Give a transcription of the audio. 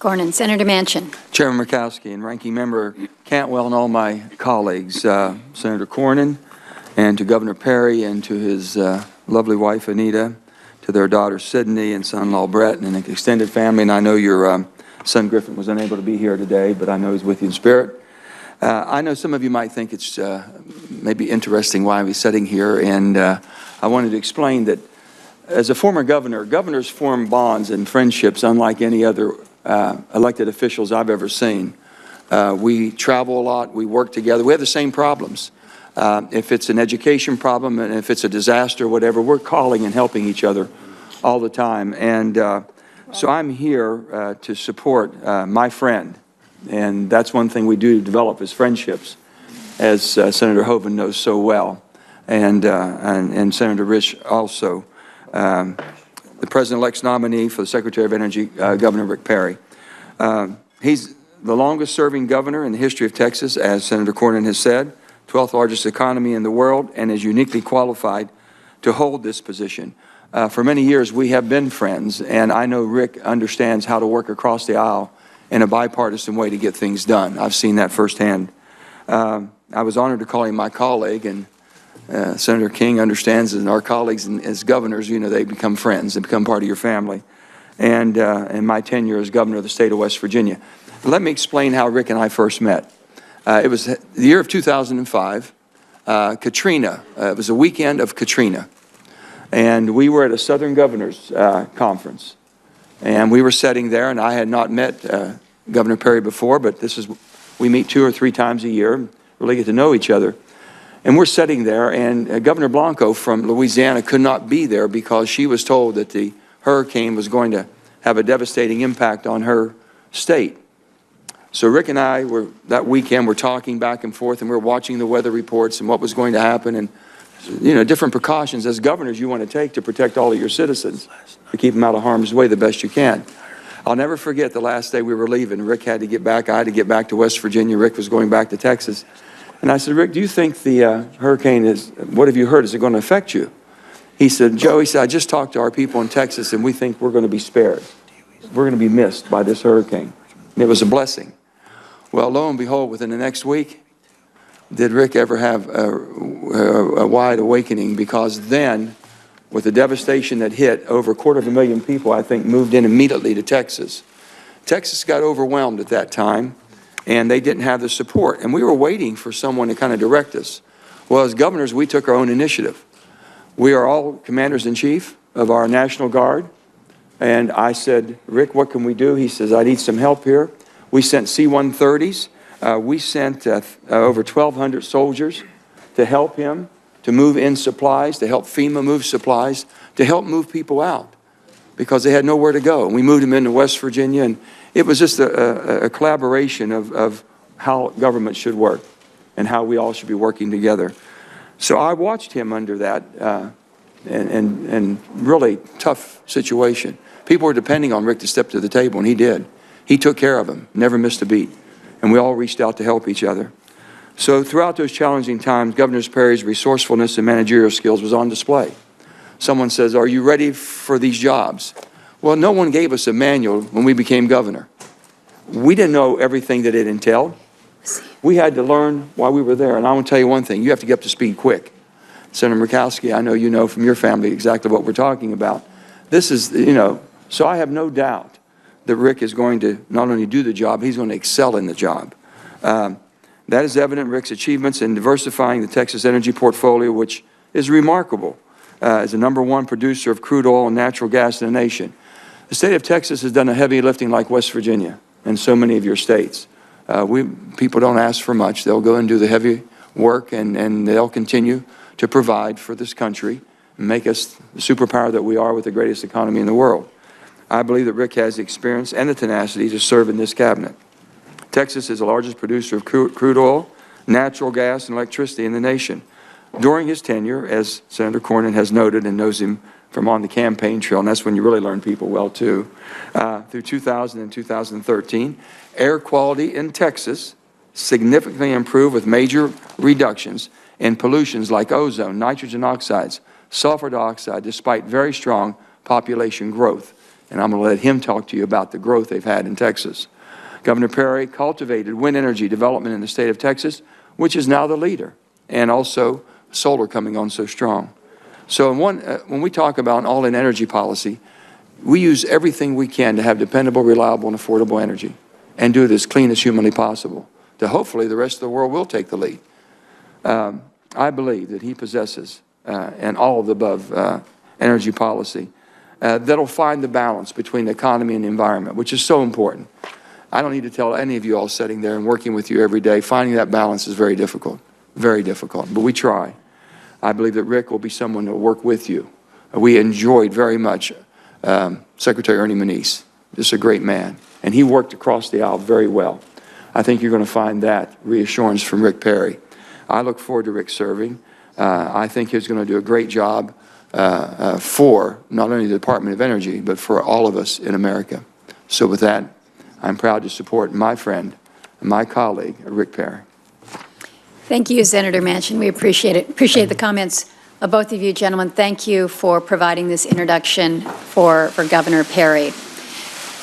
Cornyn. Senator Manchin. Chairman Murkowski and Ranking Member Cantwell and all my colleagues, Senator Cornyn, and to Governor Perry and to his lovely wife Anita, to their daughter Sydney and son-in-law Brett and an extended family. And I know your son Griffin was unable to be here today, but I know he's with you in spirit. I know some of you might think it's maybe interesting why I'm sitting here, and I wanted to explain that as a former governor, governors form bonds and friendships unlike any other elected officials I've ever seen. We travel a lot, we work together, we have the same problems. If it's an education problem and if it's a disaster, whatever, we're calling and helping each other all the time. And so I'm here to support my friend. And that's one thing we do to develop is friendships, as Senator Hoeven knows so well, and Senator Rich also. The President-elect's nominee for the Secretary of Energy, Governor Rick Perry. He's the longest-serving governor in the history of Texas, as Senator Cornyn has said, 12th largest economy in the world, and is uniquely qualified to hold this position. For many years, we have been friends, and I know Rick understands how to work across the aisle in a bipartisan way to get things done. I've seen that firsthand. I was honored to call him my colleague, and Senator King understands, and our colleagues as governors, you know, they become friends, they become part of your family. And in my tenure as governor of the state of West Virginia. Let me explain how Rick and I first met. It was the year of 2005, Katrina. It was a weekend of Katrina. And we were at a Southern Governors Conference. And we were sitting there, and I had not met Governor Perry before, but we meet 2 or 3 times a year, really get to know each other. And we're sitting there, and Governor Blanco from Louisiana could not be there because she was told that the hurricane was going to have a devastating impact on her state. So Rick and I that weekend, we're talking back and forth, and we're watching the weather reports and what was going to happen, and you know, different precautions as governors you want to take to protect all of your citizens, to keep them out of harm's way the best you can. I'll never forget the last day we were leaving. Rick had to get back. I had to get back to West Virginia. Rick was going back to Texas. And I said, Rick, do you think the hurricane what have you heard? Is it going to affect you? He said, Joe, he said, I just talked to our people in Texas, and we think we're going to be spared. We're going to be missed by this hurricane. And it was a blessing. Well, lo and behold, within the next week, did Rick ever have a wide awakening, because then, with the devastation that hit, over 250,000 people, I think, moved in immediately to Texas. Texas got overwhelmed at that time, and they didn't have the support. And we were waiting for someone to kind of direct us. Well, as governors, we took our own initiative. We are all commanders-in-chief of our National Guard. And I said, Rick, what can we do? He says, I need some help here. We sent C-130s. We sent over 1,200 soldiers to help him, to move in supplies, to help FEMA move supplies, to help move people out because they had nowhere to go. And we moved them into West Virginia, and it was just a collaboration of how government should work and how we all should be working together. So I watched him under that and really tough situation. People were depending on Rick to step to the table, and he did. He took care of them, never missed a beat. And we all reached out to help each other. So throughout those challenging times, Governor Perry's resourcefulness and managerial skills was on display. Someone says, are you ready for these jobs? Well, no one gave us a manual when we became governor. We didn't know everything that it entailed. We had to learn while we were there. And I want to tell you one thing, you have to get up to speed quick. Senator Murkowski, I know you know from your family exactly what we're talking about. This is, you know, so I have no doubt that Rick is going to not only do the job, he's going to excel in the job. That is evident in Rick's achievements in diversifying the Texas energy portfolio, which is remarkable as the #1 producer of crude oil and natural gas in the nation. The state of Texas has done a heavy lifting like West Virginia and so many of your states. People don't ask for much. They'll go and do the heavy work, and they'll continue to provide for this country and make us the superpower that we are with the greatest economy in the world. I believe that Rick has the experience and the tenacity to serve in this cabinet. Texas is the largest producer of crude oil, natural gas, and electricity in the nation. During his tenure, as Senator Cornyn has noted and knows him from on the campaign trail, and that's when you really learn people well too, through 2000 and 2013, air quality in Texas significantly improved with major reductions in pollutions like ozone, nitrogen oxides, sulfur dioxide, despite very strong population growth. and I'm going to let him talk to you about the growth they've had in Texas. Governor Perry cultivated wind energy development in the state of Texas, which is now the leader, and also solar coming on so strong. So when we talk about an all-in energy policy, we use everything we can to have dependable, reliable, and affordable energy and do it as clean as humanly possible, to hopefully the rest of the world will take the lead. I believe that he possesses an all of the above energy policy that'll find the balance between the economy and the environment, which is so important. I don't need to tell any of you all sitting there and working with you every day, finding that balance is very difficult, but we try. I believe that Rick will be someone that will work with you. We enjoyed very much Secretary Ernie Moniz, just a great man, and he worked across the aisle very well. I think you're going to find that reassurance from Rick Perry. I look forward to Rick serving. I think he's going to do a great job for not only the Department of Energy, but for all of us in America. So with that, I'm proud to support my friend and my colleague, Rick Perry. Thank you, Senator Manchin. We appreciate it. Appreciate the comments of both of you, gentlemen. Thank you for providing this introduction for Governor Perry.